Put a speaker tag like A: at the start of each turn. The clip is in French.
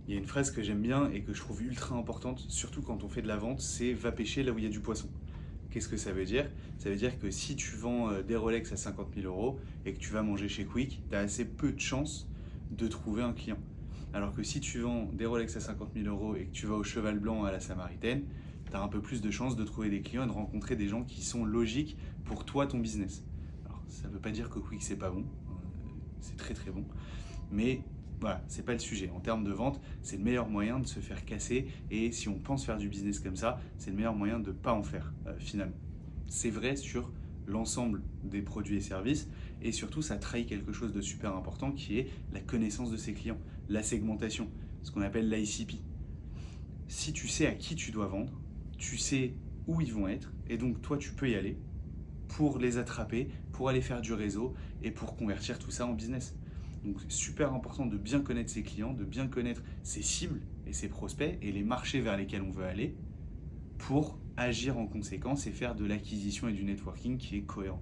A: Il y a une phrase que j'aime bien et que je trouve ultra importante, surtout quand on fait de la vente, c'est va pêcher là où il y a du poisson. Qu'est-ce que ça veut dire? Ça veut dire que si tu vends des Rolex à 50 000 euros et que tu vas manger chez Quick, tu as assez peu de chances de trouver un client. Alors que si tu vends des Rolex à 50 000 euros et que tu vas au Cheval Blanc à la Samaritaine, tu as un peu plus de chances de trouver des clients et de rencontrer des gens qui sont logiques pour toi, ton business. Alors, ça ne veut pas dire que Quick, c'est pas bon. C'est très très bon. Mais voilà, c'est pas le sujet. En termes de vente, c'est le meilleur moyen de se faire casser. Et si on pense faire du business comme ça, c'est le meilleur moyen de ne pas en faire finalement. C'est vrai sur l'ensemble des produits et services. Et surtout, ça trahit quelque chose de super important qui est la connaissance de ses clients, la segmentation, ce qu'on appelle l'ICP. Si tu sais à qui tu dois vendre, tu sais où ils vont être. Et donc, toi, tu peux y aller pour les attraper, pour aller faire du réseau et pour convertir tout ça en business. Donc super important de bien connaître ses clients, de bien connaître ses cibles et ses prospects et les marchés vers lesquels on veut aller pour agir en conséquence et faire de l'acquisition et du networking qui est cohérent.